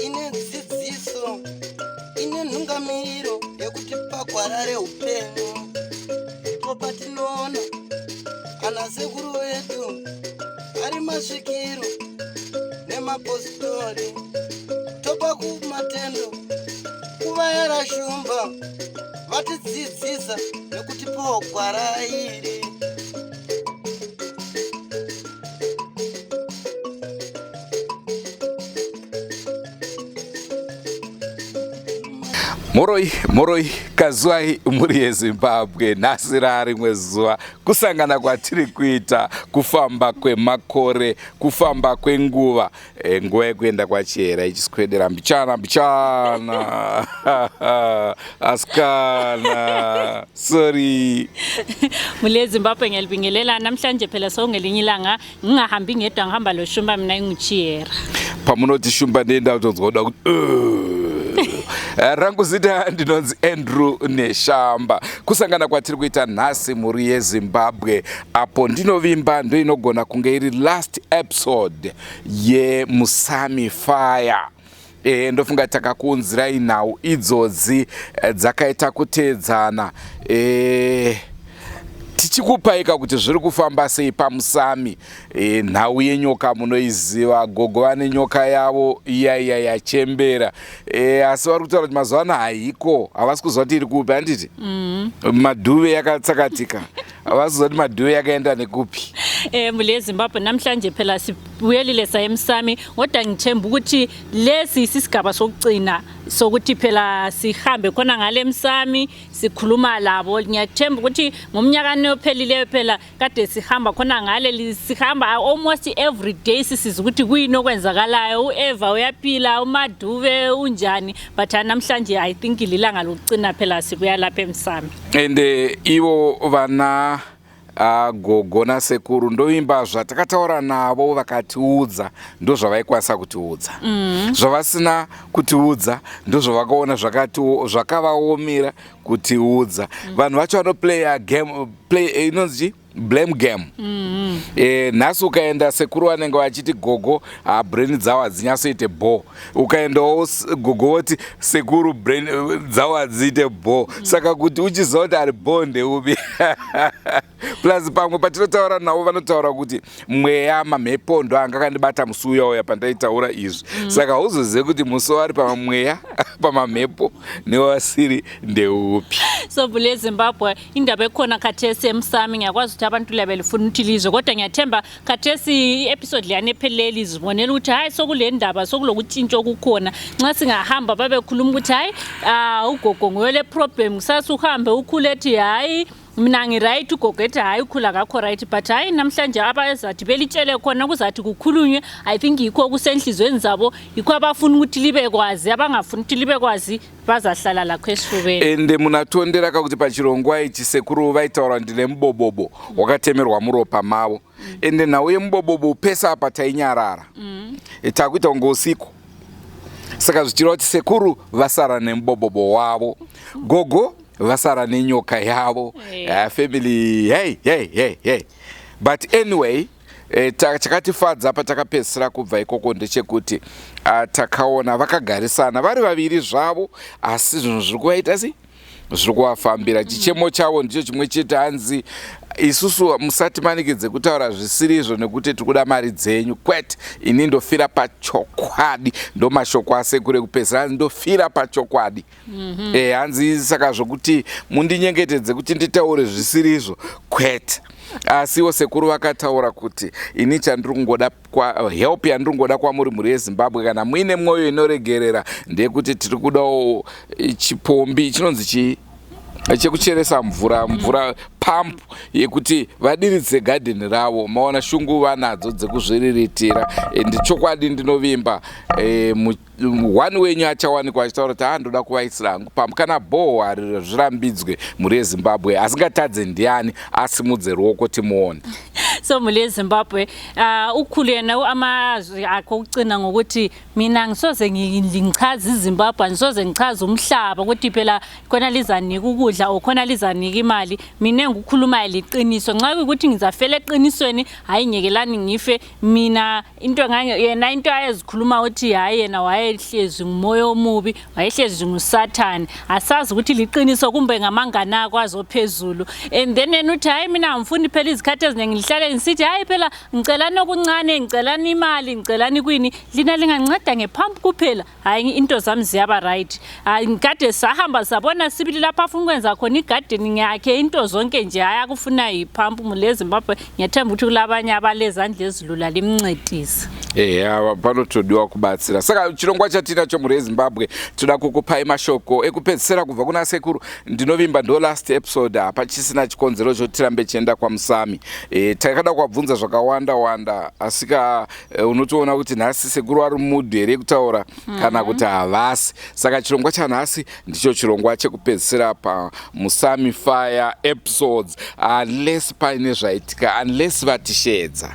ine dzidziso ine nhungamiriro yekuti pagwarare upenyu ndipo patinoona ana sekuru vedu ari masvikiro nemapositori topa kumatendo kuvayara shumba vatidzidzisa nekutipawo gwara iri. Moroi kazuai muri yeZimbabwe, nhasi rimwe zuva kusangana kwatiri kuita kufamba kwemakore, kufamba kwenguva, nguva yekuenda kwachihera ichiswedera mbichana askana sorry muri yeZimbabwe ngiyalibingelela namhlanje phela songelinye ilanga ngingahambi ngedwa ngihamba lo shumba mina nguchihera. Pamunoti shumba nenda utonzwa kuti rangu zita ndinonzi Andrew Neshamba. Kusangana kwatiri kuita nhasi muri yeZimbabwe apo ndinovimba ndo inogona kunge iri last episode ye Musami fire. Ndofunga takakuunzirai nhau idzodzi dzakaita kutedzana tichikupaika kuti zviri kufamba sei pamusami. Nhau yenyoka munoiziva, gogo vane nyoka yavo iya yachembera, asi vari kutaura kuti mazuva ano haiko, havasi kuziva kuti iri kupi. Handiti madhuve yakatsakatika, havasi kuziva kuti madhuve yakaenda nekupi. Muri yeZimbabwe namhlanje phela sibuyelile sayeMusami, kodwa ngithemba ukuthi lesi isigaba sokugcina sokuthi phela sihambe khona ngale Musami sikhuluma labo. Ngiyathemba ukuthi ngomnyaka ophelileyo phela kade sihamba khona ngale, sihamba almost every day sisiza ukuthi kuyini okwenzakalayo, uEva uyaphila, uMaduve unjani, but namhlanje I think lilanga lokugcina phela sibuya lapha eMusami. And ivo vana gogo nasekuru ndoimba zvatakataura navo vakatiudza ndo zvavaikwanisa kutiudza. Zvavasina kutiudza ndo zvavakaona zvakavaomera kutiudza. Vanhu vacho vanoplaya game, inonzi blame game. Nhasi ukaenda sekuru vanenge vachiti gogo brain dzavo hadzinyasoite bo, ukaendawo gogo voti sekuru brain dzavo hadziite bo, saka kuti uchiziva kuti ari bo ndeupi. Plus pamwe patinotaura navo vanotaura kuti mweya mamhepo ndo anga kandibata musi uya uya pandaitaura izvi, saka hauzozive kuti musi vari pamamweya pamamhepo newasiri ndeupi. So muri yeZimbabwe indaba ekhona khathesi eMusami ngiyakwazi ukuthi abantu laba belifuna ukuthi lizwe, kodwa ngiyathemba khathesi episode liyane ephelele lizibonela ukuthi hayi sokule ndaba sokulokutshintsha okukhona. Nxa singahamba babekhuluma ukuthi hayi ugogo nguyole problem, kusasa uhambe ukhulethi hayi mina ngiright, ugogo ethi hayi ukhula kakho right, but hayi namhlanje abazathi belitshele khona kuzathi kukhulunywe. I think yikho kusenhlizweni zabo, yikho abafuna ukuthi libe kwazi, abangafuni ukuthi libe kwazi bazahlala lakho esifubeni. Ende munatondera kakuti pachirongwa ichi sekuru vaitaura ndine mubobobo wakatemerwa muropa mavo. Ende nhau yemubobobo pesa apa tainyarara, takuita kunge usiku, saka zvichireva kuti sekuru vasara nemubobobo wavo, gogo vasara nenyoka yavo, family hey. But anyway, chakatifadza patakapedzisira kubva ikoko ndechekuti takaona vakagarisana vari vaviri zvavo, asi zvinhu zviri kuvaita sei, zviri kuvafambira. Chichemo chavo ndicho chimwe chete, hanzi isusu musati manikidze kutaura zvisiri izvo nekuti tiri kuda mari dzenyu, kwete, ini ndofira pachokwadi, ndo mashoko asekuru ekupedzisira, hanzi ndofira pachokwadi. Hanzi saka zvokuti mundinyengetedze kuti nditaure zvisiri izvo, kwete. Asiwo sekuru vakataura kuti ini chandiri kungoda help yandiri kungoda kwamuri muri yeZimbabwe, kana muine mwoyo inoregerera, ndeyekuti tiri kudawo chipombi chinonzi chekucheresa mvura pump yekuti vadiridze garden ravo. Maona shungu vanadzo dzekuzviriritira, chokwadi ndinovimba one wenyu achawanikwa achitaura kuti ndoda kuvaisira hangu pamwe kana bhohari zvirambidzwe muri yeZimbabwe, asingatadze ndiani asimudze ruoko timuone. so mule Zimbabwe ukhulu yena amazwi akho ucina ngokuthi mina ngisoze ngichaza iZimbabwe ngisoze ngichaza umhlaba ukuthi phela khona lizanika ukudla okhona lizanika imali mina ngikhuluma liqiniso nxa ukuthi ngizafela eqinisweni hayi nyekelani ngife mina into yena into ayezikhuluma uthi hayi yena wayehlezi ngumoya omubi wayehlezi ngusathani asazi ukuthi liqiniso kumbe ngamangana akwazi ophezulu and then yena uthi hayi mina ngifuni phela izikhathi eziningi ngihlale ngisithi hayi phela ngicelana okuncane ngicelana imali ngicelana kwini lina linganceda ngephampu kuphela hayi into zami ziyaba right ngikade sahamba sabona sibili lapha afuna ukwenza khona igardening yakhe into zonke nje ayakufuna iphampu mule Zimbabwe ngiyathemba ukuthi kulabanye abalezandla ezilula limncedisa panotodiwa kubatsira saka chirongwa chatinacho mure Zimbabwe toda kukupa mashoko ekupedzisira kubva kuna Sekuru ndinovimba ndo last episode apa chisina chikonzero chotirambe chienda kwa Musami takada kwabvunza zvakawanda wanda asika unotoona kuti nhasi Sekuru ari mood here kutaura kana kuti havasi saka chirongwa chanhasi ndicho chirongwa chekupedzisira pa Musami Fire episodes unless paine zvaitika unless vatishedza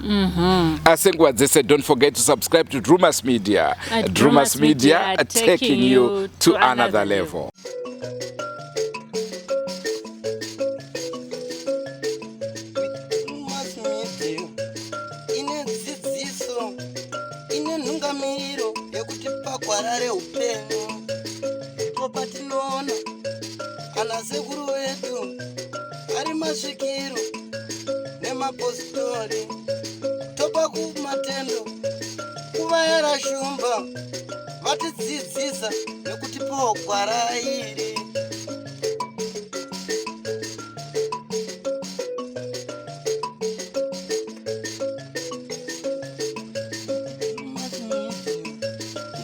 asenguva dzese don't forget to subscribe to Drewmas Media. Drewmas Media taking you to another level. Drewmas Media ine dzidziso ine nhungamiriro yekuti pagwarare upenyu ndipo patinoona ana sekuru vedu ari masvikiro nemapositori topa kumatendo kuvayera shumba vatidzidzisa nekutipawo gwara iri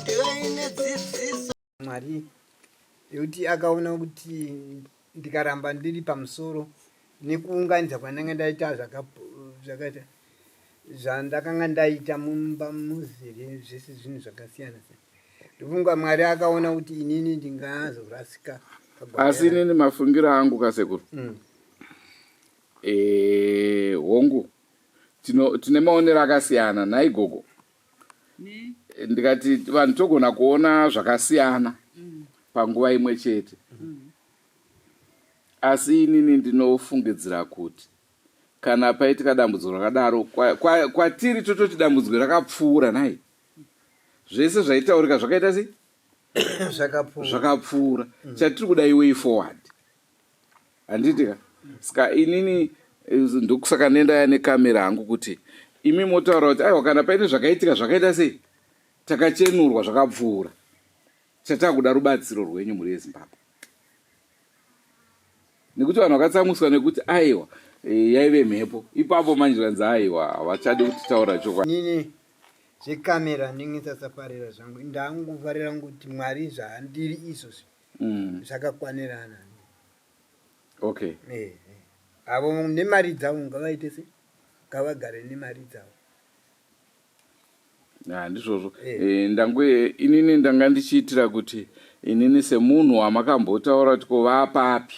ndive dzidziso Mwari yekuti akaona kuti ndikaramba ndiri pamusoro nekuunganidza kwananga ndaita zvakaita zvandakanga ndaita mumba muzere zvese zvinhu zvakasiyana siyana ndofunga Mwari akaona kuti inini ndingazorasika asi inini mafungiro angu kasekuru hongu tine maonero akasiyana naigogo ndikati vanhu togona kuona zvakasiyana panguva imwe chete asi inini ndinofungidzira kuti kana paitika dambudziko rakadaro kwatiri tototi dambudziko rakapfuura nai zvese zvaitaurika zvakaita sei zvakapfuura chatiri kuda way forward handitika saka inini ndokusaka nendaya nekamera hangu kuti imi motaura kuti aiwa kana paine zvakaitika zvakaita sei takachenurwa zvakapfuura chatakuda rubatsiro rwenyu muri Zimbabwe nekuti vanhu vakatsamuswa nekuti aiwa yaive mhepo ipapo manje vanzi aiwa havachadi kuti taura chokwadi nini zvekamera ndingisasafarira zvangu ndangufarira kuti Mwari zvaandiri izvozvi zvakakwanirana okay avo nemari dzavo ngavaite se ngavagare nemari dzavo ndizvozvo ndangwe inini ndanga ndichiitira kuti inini semunhu wamakambotaura kuti kuvapapi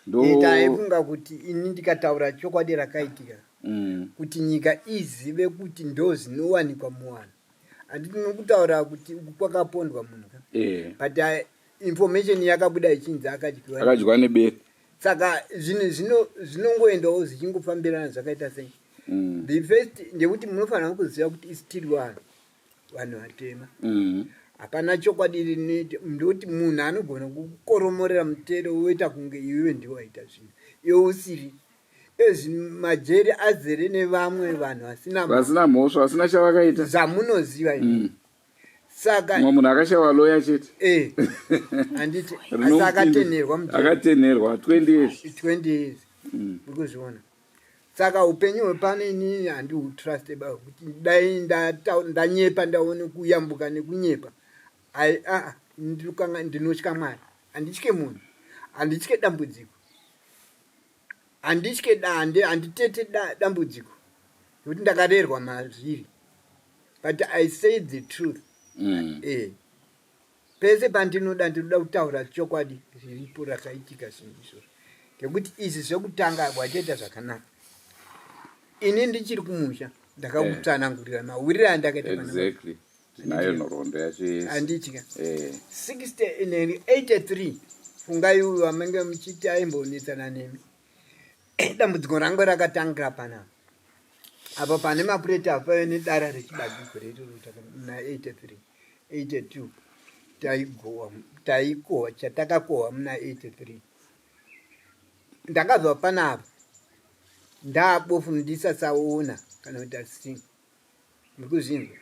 ndaifunga kuti ini ndikataura chokwadi rakaitika kuti nyika izive kuti ndo zvinowanikwa muvanhu handiti nokutaura kuti uku kwakapondwa munhu but information yakabuda ichinzi akadyiwa nebere saka zvinhu zvinongoendawo zvichingofambirana zvakaita sei the first ndekuti munofanira kuziva kuti isitiri vanhu vatema hapana chokwadi rinoita ndoti munhu anogona kukoromorera mutero woita kunge iwewe ndiwaita zvinhu iwe usiri majeri azere nevamwe vanhu vasina mhosva vasina chavakaita zvamunoziva saka munhu akashava loya chete handiti asi akatenerwa akatenerwa 20 years urikuzviona saka upenyu hwepano inini handihutrust kuti dai ndanyepa ndaone kuyambuka nekunyepa ndinotya Mwari handitye munhu handitye dambudziko handitye handitete dambudziko nekuti ndakarerwa mazviri but I say the truth pese pandinoda ndinoda kutaura chokwadi zviripo rakaitika zvinhu izvozvo ngekuti izvi zvekutanga watoita zvakanaka ini ndichiri kumusha ndakakutsanangurira mawirire andakaita exactly nayo nhoroondo yacho yese handitya 83 fungai uyu wamenge muchiti aimbonetsana nemi dambudziko rangu rakatangira panapa apo pane mapureti apayo nedara rechibagiko retorota muna 83 82 taikohwa chatakakohwa muna 83 ndakabva panapa ndaabofu ndisasaona kana kuti asing ndikuzvinzwa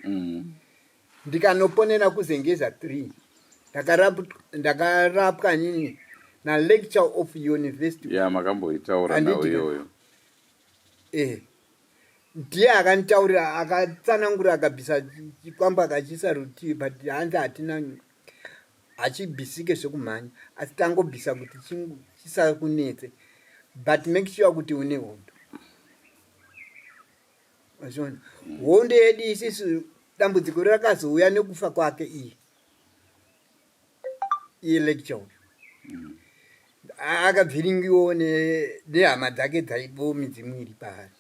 ndikanoponera kuzengeza 3 ndakarapwa nini nalecture of university makamboitaura nawo iyoyo ndiye akanditaurira akatsanangura akabvisa chikwamba akachisa rutivi but hanzi hatina hachibvisike zvekumhanya asi tangobvisa kuti chisakunetse but make sure kuti une hondo azvona hondo yedu isisu dambudziko rakazouya nekufa kwake iye lecture akabviringiwo nehama dzake dzaipo midzi mwiri paari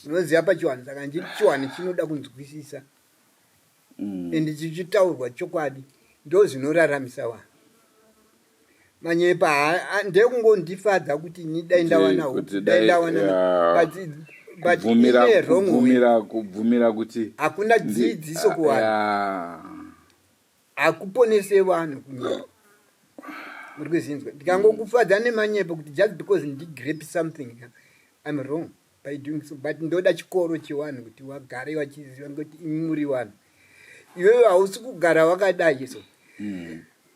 unoziva pachiwani saka nditi chiwani chinoda kunzwisisa ende chichitaurwa chokwadi ndo zvinoraramisa vanhu manyepa ndekungondifadza kuti ni dai ndawana kubvumira kuti hakuna dzidziso kuvanhu hakuponese vanhu kunyika muri kuzinzwa ndikangokufadza nemanyepa kuti just because ndigrape something I'm wrong by doing so but ndoda chikoro chevanhu kuti wagare wachiziva ngekuti imi muri vanhu iwewe hausi kugara wakadai so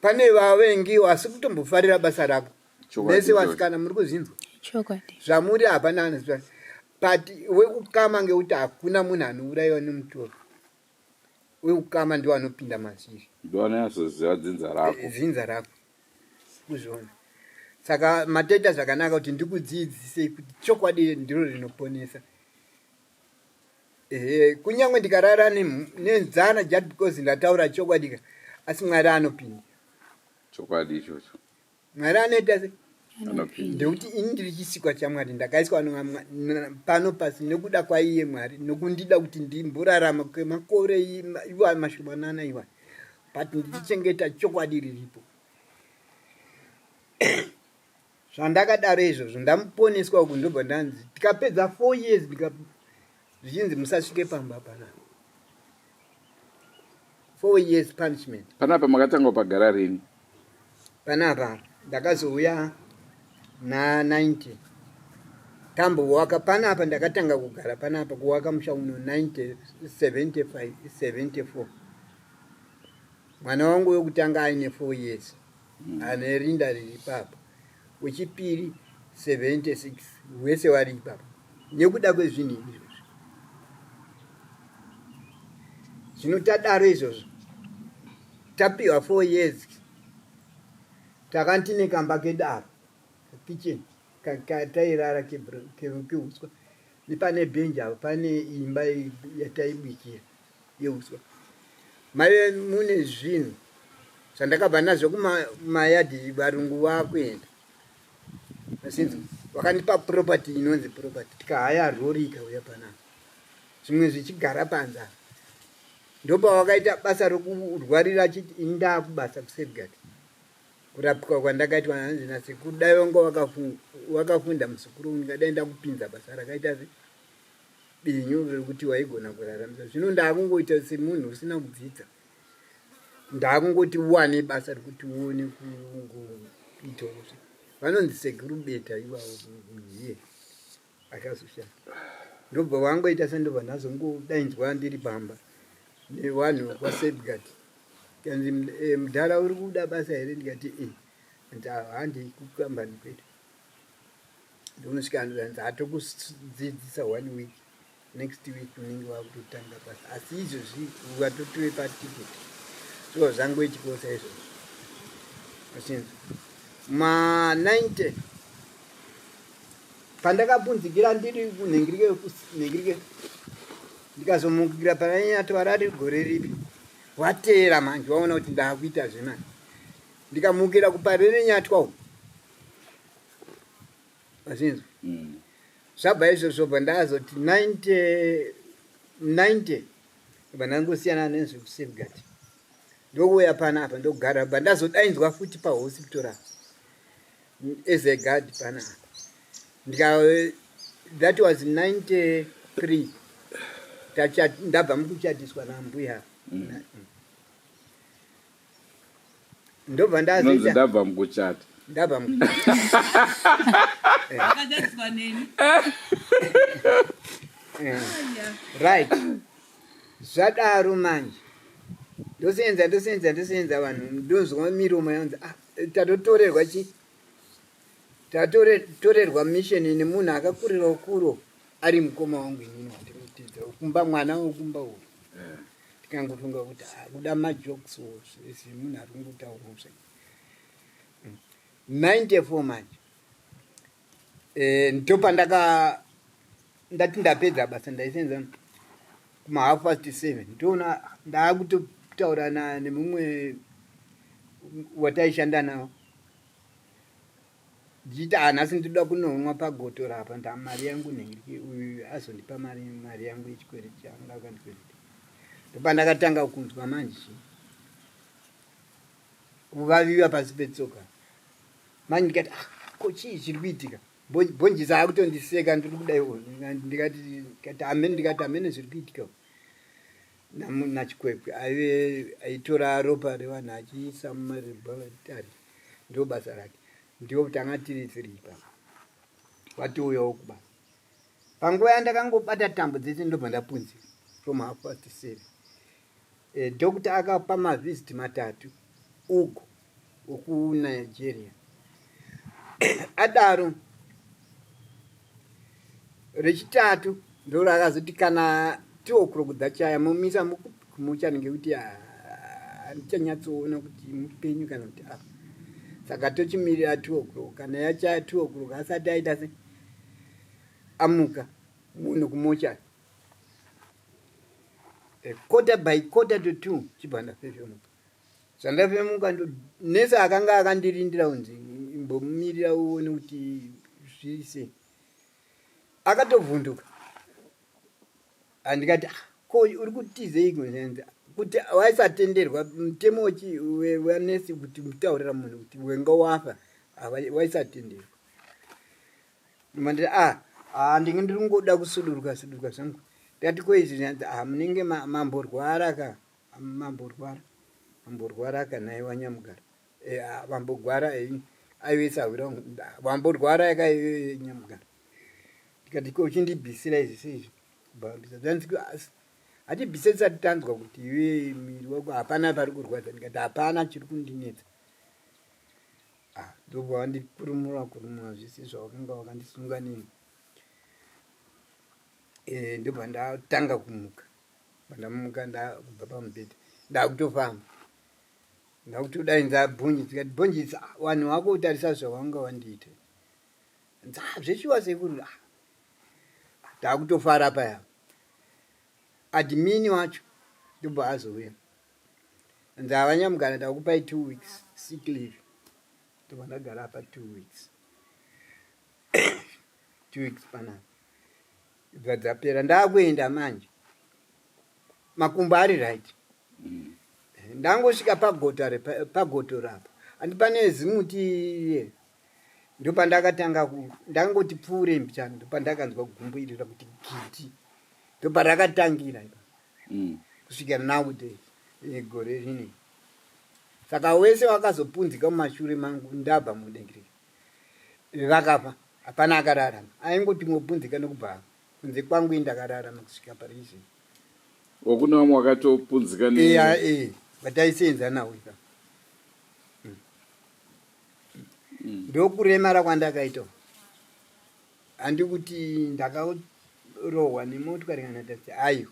pane vavengi wasi kutombofarira basa rako vese vasikana muri kuzinzwa zvamuri hapana anoziva but wekukama ngekuti hakuna munhu anourayiwa nemutoro wekukama ndiwo anopinda mazviri ndoanoyazoziva dzinza rako kuzviona saka matoita zvakanaka kuti ndikudzidzisei kuti chokwadi ndiro rinoponesa kunyange ndikarara nenzana just because ndataura chokwadi asi mwari anopinda chokwadi ichocho mwari anoita se ndekuti ini ndiri chisikwa chamwari ndakaiswa pano pasi nekuda kwaiye mwari nokundida kuti ndimborarama kwemakore iwa mashomanana iwa but ndichichengeta chokwadi riripo zvandakadaro izvozvo ndamuponeswa uku ndobva ndanzi tikapedza 4 years zvichinzi musasvike pamba panapa 4 years punishment panapa makatanga pagara rini panapa ndakazouya na90 tambowaka panapa ndakatanga kugara panapa kuwaka musha uno 1974 mwana wangu wekutanga aine 4 years ane rinda riri papa wechipiri 76 wese wari papa nekuda kwezvinhu izvozvo zvinotadaro izvozvo tapiwa 4 years takantine kamba kedaro kitchen tairara keuswa nepane bhenji apo pane imba yataibikira yeuswa maive mune zvinhu zvandakabva nazvo kumayadhi varungu vakuenda asinzi vakandipa property inonzi property tikahaya rori ikauya panapa zvimwe zvichigara panzara ndopavakaita basa rokurwarira chiti indaa kubasa kusafeguard kurapwa kwandakaitwa nanzi nasekuru dai wanga wakafunda musekuru ungadai ndakupinza basa rakaita binyu rekuti waigona kuraramisa zvino ndaakungoita semunhu usina kudzidza ndakungoti wane basa rekuti uone kuita kuti vanonzi sekuru beta ivavo muhiye akazoshanda ndobva wangoita sendobva nazongodainzwa ndiri pamba nevanhu vasafeguard kanzi mudhara uri kuda basa here ndikati handi kukambani kwedu ndonosvika ndoanzi hatokudzidzisa 1 week next week unenge wakutotanga basa asi izvozvi ukatotiwe patiketi so zvangu echikosa izvozvo achinzi ma90 pandakapunzikira ndiri kunhengirike ndikazomukira pananyatwara riri gore ripi wateera manje waona kuti ndaakuita zvemani ndikamukira kuparire nyatwa uku achinzi zvabva izvozvo bandazoti 90 bandangosiyana nezvekusafeguard ndokuuya panapa ndogara bandazodainzwa futi pahospital as a guard panapa that was 93 ndabva mukuchatiswa nambuya ndobva ndabva mukuchata ndabva right zvadaro manje ndosenza vanhu ndozwa miromo yanzi tatotorerwa tatorerwa mission nemunhu akakurira ukuro ari mukoma wangu inini ndinotidza kumba mwana wokumba uyu tikangofunga kuti kuda majokes zvese munhu ari kungotaura zve 94 manje ndopa ndati ndapedza basa ndaisenza kuma 7:30 ndoona ndaakutotaurana nemumwe wataishanda nawo ndichiti nhasi ndoda kunomwa pagotora apa mari yangu nhengi uyu azondipa mari yangu yechikwereti changa akandikwereti ndopa ndakatanga kunzwa manje kuvaviwa pasi petsoka manje ndikati ko chii chiri kuitika bhonjisi akutondiseka ndiri kudaiwo ndikati amene zviri kuitika nachikwekwe aitora ropa revanhu achiisa mumareboratari ndo basa rake ndiwo tanga tiri 3 pa watouyawo kubasa panguva yandakangobata tambo dzese ndobva ndapunzika from 7:30 dokta akapa mavhiziti 3 uko okunigeria adaro rechitatu ndo rakazoti kana 2 o'clock dzachaya mumisa mukumucha ngekuti handichanyatsoona kuti mupenyu kana kuti saka tochimirira 2 o'clock kana yachaya 2 o'clock asati aita se amuka munhu kumocha quarter by quarter to 2 chibva ndafefemuka zvandafemuka ndo nese akanga akandirindira unzi imbomumirira uone kuti zvise akatovhunduka andikati ko uri kutizeiko kuti waisatenderwa mutemo wanesi kuti mutaurira munhu kuti wenga wafa waisatenderwa manditi ndinge ndiri kungoda kusuduruka zvangu ndati koizvi munenge mamborwara kana iwanyamugara vambogwara aiwesawira vamborwara yakaiwe nyamugara ndikati ko uchindibhisira izvi seizvi hatibhise tisati tanzwa kuti iwe miri wako hapana pari kurwadza ndikati hapana chiri kundinetsa ndobva wandikurumura zvese zvawakanga wakandisunga nini ndobva ndatanga kumuka ndamuka ndakubva pamubhedha ndakutofamba ndakutodainza bhonjisi tikati bhonjisi wanhu wako utarisa zvawanga wandiita zveshuwa sekuru ndakutofara paya admini wacho ndobva azouya nzavanyamugara ndakupai 2 weeks sick leave ndobva ndagara apa 2 weeks 2 weeks panapa ibva dzapera ndakuenda manje makumbo ari right ndangosvika pagotora apa handi pane zimuti ndopa ndakatanga ndangoti pfuure mbichana ndopa ndakanzwa gumbo irira kuti giti ndopa rakatangira kusvikira nowadays gore rini saka wese wakazopunzika mumashure mangu ndabva mudengereka vakafa hapana akararama aingoti ngopunzika nokubva kunze kwangu ndakararama kusvika parizvi wakuna vamwe wakatopunzika vataisenza nawo ipa ndokuremara kwandakaita handi kuti ndakarohwa nemotokari kana tati ayo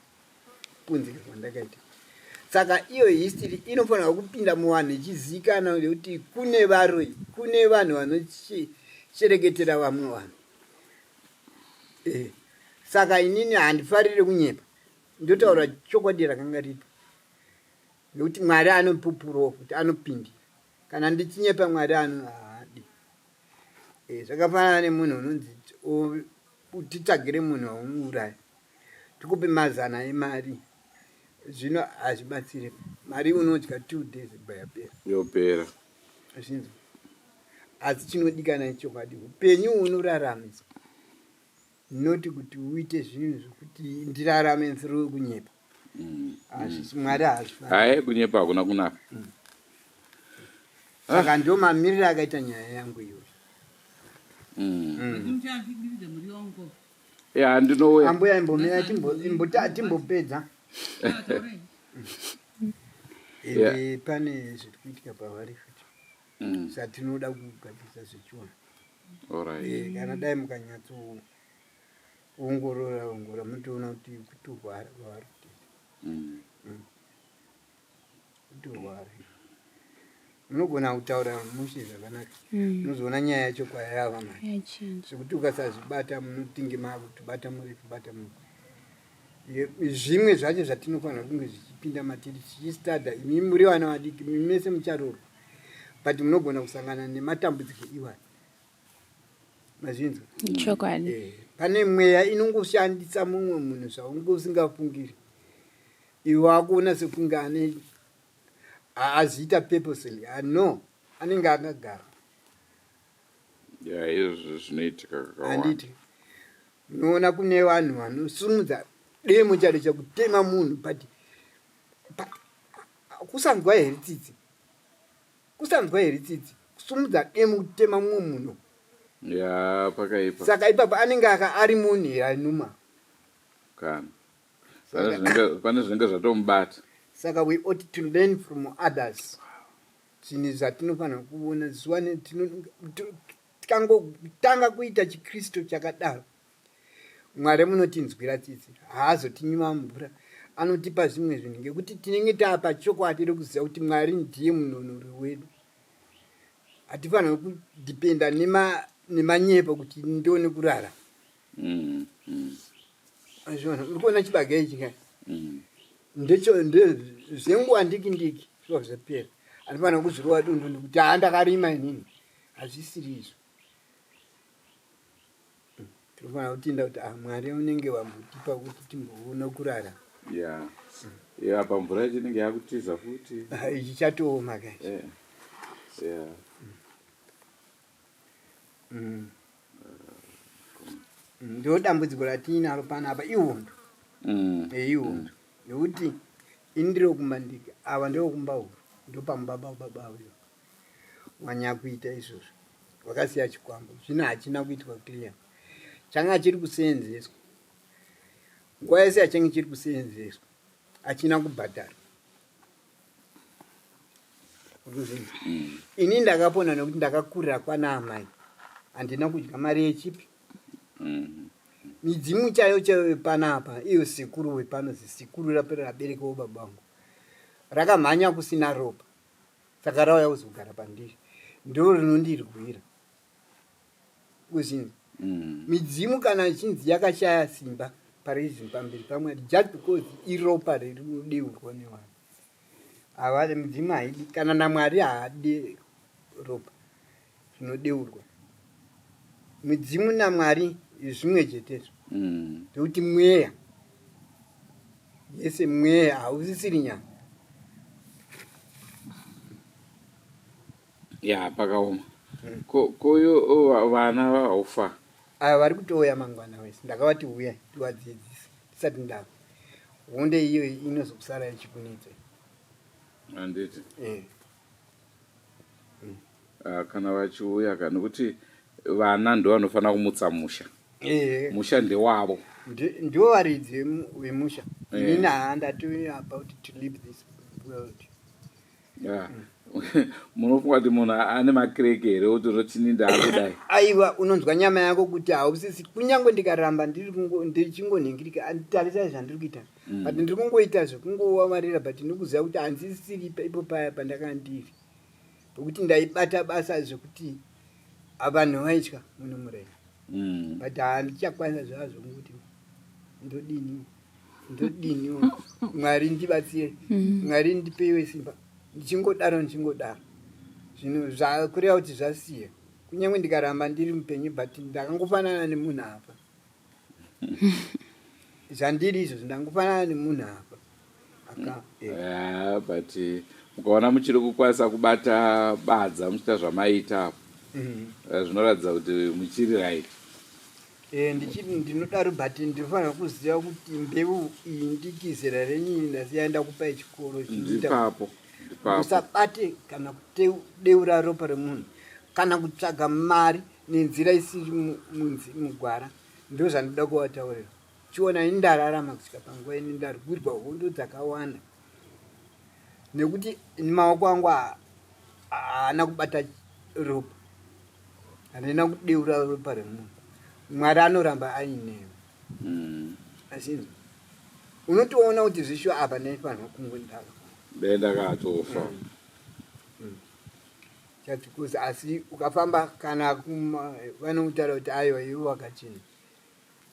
punzika kwandakaita saka iyo history inofanira kupinda muvanhu ichizivikanwa nekuti kune vanhu vanochereketera vamwe vanhu saka inini handifariri kunyepa ndotaura chokwadi rakanga ripo nekuti mwari anopupurawo kuti anopindira kana ndichinyepa mwari haadi zvakafanana nemunhu unonzi titsvagire munhu waumuuraya tikupe mazana emari zvino hazvibatsire mari unodya 2 days yopera zvinzi asi chinodikana ichokwadi upenyu unoraramisa noti kuti uite zvinhu zvokuti ndirarame through kunyepa hazvisi mwari hazvifai kunyepa hakuna kunaka saka ndo mamiriro akaita nyaya yangu iyoyo ndinouya ambuya imbomira timbopedza ende pane zviri kuitika pavari futi satinoda kugadzisa zvichiona kana dai mukanyatsoongorora mutoona kuti kutorwara kwavari kutorwara munogona kutaura mushe zvakanaka munozoona nyaya yacho kwayava mari sekuti ukasazvibata munotinge makutibata muri kubata muri zvimwe zvacho zvatinofanira kunge zvichipinda matiri tichistadha imi muri vana vadiki imi mese mucharorwa but munogona kusangana nematambudziko iwani mazvinzwa chokwadi pane mweya inongoshandisa mumwe munhu zvaunge usingafungiri iwe wakuona sekunge ane aziita purposely no anenge akagara izvo zvinoitika handiti unoona kune vanhu vanosumudza demo charo chekutema munhu but kusanzwa here tsitsi kusumudza demo kutema mumwe munhu pakaipa saka ipapo anenge ari munhu anuma kana pane zvinenge zvatomubata saka we ought to learn from others zvinhu zvatinofanira kuona zuva tikangotanga kuita chikristu chakadaro mwari munotinzwira tsitsi haazotinyima mvura anotipa zvimwe zvinhu ngekuti tinenge taapa chokwadi rekuziva kuti mwari ndiye munonori wedu hatifanira kudhipenda nemanyepo kuti ndione kurara urikuona chibaga ichi kai zvenguva ndiki zvova zvapera hatifanira kuzvirova dondo nekuti ndakarima inini hazvisiri izvo tinofanira kutinda kuti mwari unenge wambotipa kuti timboona kurara apa mvura yacho inenge yakutiza futi ichi chatooma kai ndo dambudziko ratiinaro panapa ihondo ihwondo nekuti ini ndiro kumbandika ava ndiro kumbauro ndo pamubaba uyo wanyakuita izvozvo wakasiya chikwambo zvino hachina kuitwa clear changa chiri kuseenzeswa nguva yese hachange chiri kuseenzeswa hachina kubhadhara ini ndakapona nekuti ndakakurira kwana amai handina kudya mari yechipi midzimu chayo panapa iyo sekuru wepanozi sekuru raberekawo baba vangu rakamhanya kusina ropa saka rauya kuzogara pandiri ndo rinondirwira kuzinzi midzimu kana chinzi yakashaya simba parizini pamberi pamwari just because iropa ririudeurwa nevanhu ava midzimu haidi kana namwari haade ropa zvinodeurwa midzimu namwari zvimwe chetezvo ndokuti mweya yese mweya hausisiri nyama pakaoma koyo vana vaufa ava vari kutouya mangwana wese ndakavati uyai tivadzidzise tisati ndava honde iyo inozokusara ichikunitsa handiti kana vachiuya kana nekuti vana ndo vanofanira kumutsa musha musha ndewavo ndivo varidzi vemusha inini handati about to leave this world munofunga kuti munhu ane makireke here kuti rochininda akudai aiwa unonzwa nyama yako kuti hausisi kunyange ndikaramba ndichingonhingirika anditarisai zvandiri kuita but ndiri kungoita zvekungowamarira but ndikuziva kuti handisisiri ipo paya pandakandiri pekuti ndaibata basa zvekuti vanhu vaitya muno murai but handichakwanisa zvazvo kuti ndodini mwari ndibatsire mwari ndipeiwe simba ndichingodaro zvinhu zvakureva kuti zvasiya kunyange ndikaramba ndiri mupenyu but ndakangofanana nemunhu apa zvandiri izvo zvindangofanana nemunhu apa but mukaona muchiri kukwanisa kubata badza muchiita zvamaita apo zvinoratidza kuti muchiri right. Ndinodaro but ndinofanira kuziva kuti mbeu iyi ndikizera renyi ndasiyaenda kupai chikoro ndipapo usabate kana kudeura ropa remunhu kana kutsvaga mari nenzira isiri mugwara. Ndo zvandinoda kuvataurira. Chiona indararama kusvika panguva ini ndarwirwa hondo dzakawanda nekuti maoko angu haana kubata ropa, hanena kudeura ropa remunhu. Mwari anoramba ainewo. Asi unotoona kuti zvisho apa naifanirwa kungondaka ndakatofa chatikuza. Asi ukafamba kana vanotaura kuti aiwa iwe wakachena.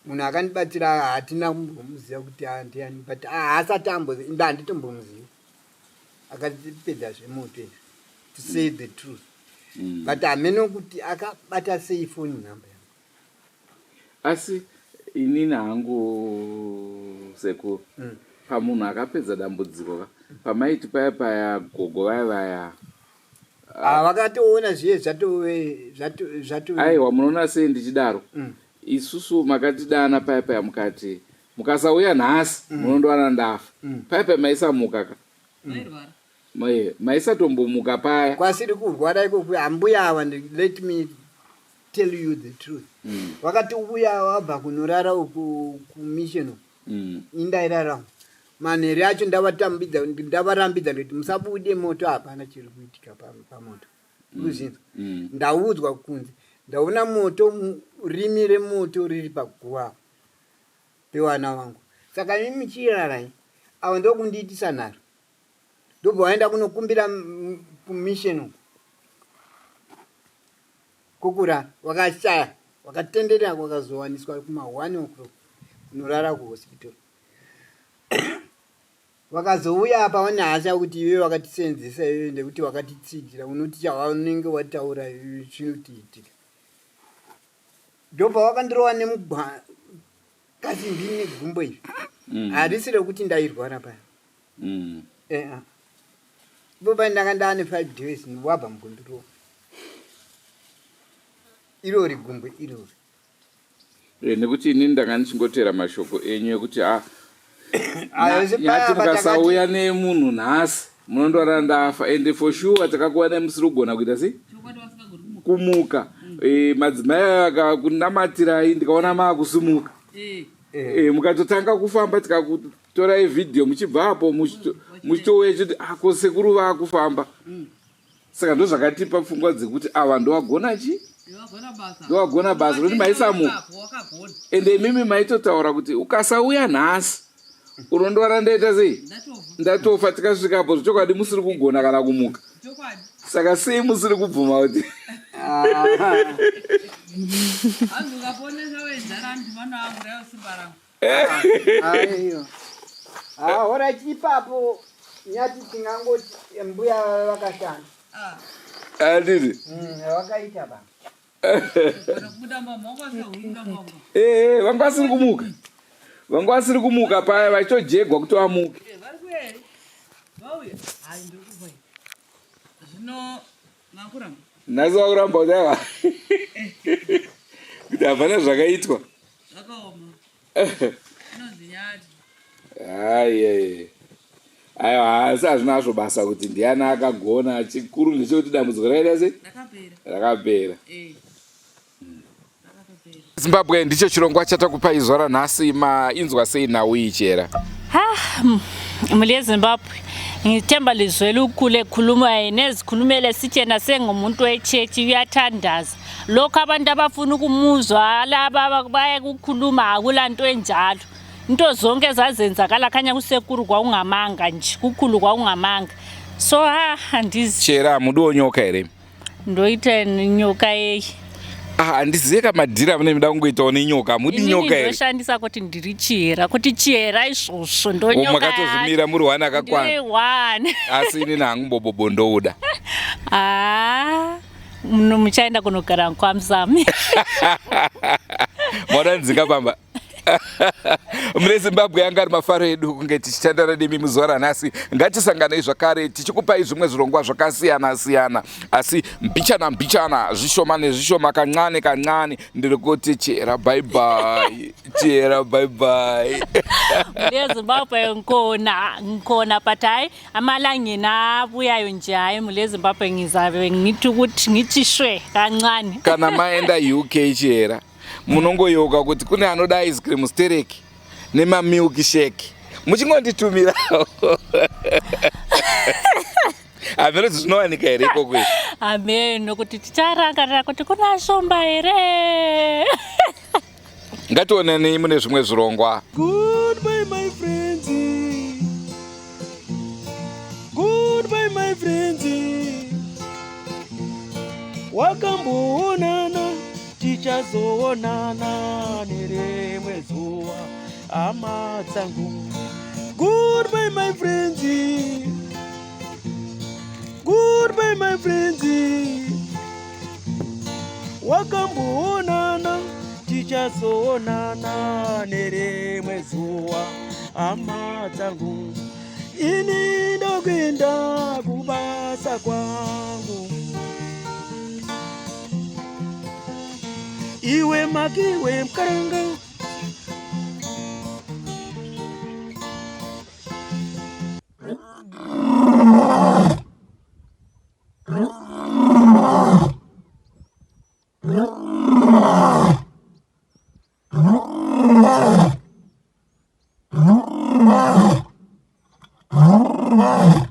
Munhu akandibatira hatina kumbomuziva kuti ndiani but haasati amboziva handitombomuziva. Akatipedza zvemoto izvi to say the truth. But hameno kuti akabata sei foni nhamba yangu. Asi inini hangu Sekuru pamunhu akapedza dambudziko pamaiti paya gogo vaya vakatoona zviye zvato aiwa munoona sei ndichidaro isusu makatidana paya mukati mukasauya nhasi munondowana ndafa paya maisamuka maisatombomuka paya kwasiri kurwara ikoko. Ambuya ava let me tell you the truth. Wakati ubuya wabva kunorara uku kumission indairara manhere acho ndavarambidza kuti musabude moto, hapana chiri kuitika pamoto. Uzinza ndaudzwa kunze ndaona moto, rimi remoto riri paguva pevana vangu. Saka mimi chirarai avo ndokundiitisa nharo. Ndobva waenda kunokumbira kumission kukura wakashaya wakatenderera wakazowaniswa kuma 1 o'clock unorara kuhospital. Wakazouya apa wane hasha kuti iwe wakatisenzesa iwe ndekuti wakatitsidira unoti chawanenge wataura iwe chinotiitika. Ndobva wakandirova nemugwa kasimbi negumbo izvi harisi rekuti ndairwara paya. Boba ndanga ndaane 5 days wabva mukundirova irori gumbo irori. Nekuti inini ndanga ndichingotera mashoko enyu ekuti nyati mukasauya nemunhu nhasi munondorara ndafa ende for sure takakuwana musiri kugona kuita sei kumuka. Madzimai akakunamatirai ndikaona maakusumuka mukatotanga kufamba tikakutorai vhidhiyo muchibvapo muchitouya chiti ko Sekuru vaakufamba. Saka ndo zvakatipa pfungwa dzekuti ava ndowagona chi ndowagona basa kuti maisamuka. Ende mimi maitotaura kuti ukasauya nhasi unondora ndaita sei ndatofa. Tikasvikapo zvochokwadi musiri kugona kana kumuka. Saka sei musiri kubvuma kuti ora chipapo nyati tingangoti mbuya vakashanda adidi wakaita ba vanga vasiri kumuka, vanga vasiri kumuka paya vachitojegwa kuti vamuke. Nhasi vakuramba kuti aiwa kuti hapana zvakaitwa. Aiwa asi hazvina hazvo basa kuti ndiani akagona. Chikuru ndechekuti dambudziko raita sei rakapera. Zimbabwe ndicho chirongwa chatakupai zuva ranhasi. Mainzwa sei nhau iyi chera? Muli yeZimbabwe ngithemba lizwele ukule khuluma nezikhulumele sithena sengumuntu wechechi uyathandaza. Lokho abantu abafuna ukumuzwa laba baye ukukhuluma akulanto enjalo. Into zonke ezazenzakala khanya kuSekuru kwaungamanga nje kukhulu kwaungamanga. So andizi chera mudiwo nyoka ere? Ndoita nyoka eyi. Handizive kamadhira mune mida kungoitawo nenyoka. Mudi nyoka ere? Ndoshandisa kuti ndiri chera kuti chera izvozvo ndonyoka. Makatozvimira muri 1 akakwana. 1 Asi inini hangu mbobobo ndouda. Muno muchaenda kunogara kwa Musami. Mwadanzika pamba. Mune Zimbabwe anga ari mafaro edu kunge tichitandara nemi muzuva ranhasi. Ngatisanganei zvakare tichikupai zvimwe zvirongwa zvakasiyana siyana, asi mbichana zvishoma nezvishoma, kancane ndiri kuti chera bye bye. Mune Zimbabwe nkona patai amalangena abuyayo nje hayi mule Zimbabwe ngizabe ngithi ukuthi ngithishwe kancane. Kana maenda UK chera munongoyoka kuti kune anoda ice cream stereki nemamilk shake muchingonditumirawo. Hameno zvinowanika here ikokwe? Hameno kuti ticharangarira kuti kuna shomba here. Ngationanei mune zvimwe zvirongwa. Goodbye my friends. Goodbye my friends. Wakamboonana tichazoonana nerimwe zuva hama dzangu. Goodbye my friends. Goodbye my friends. Wakamboonana tichazoonana nerimwe zuva hama dzangu. Ini ndokuenda kubasa kwangu. Iwe makiwe mkaranga. Ah.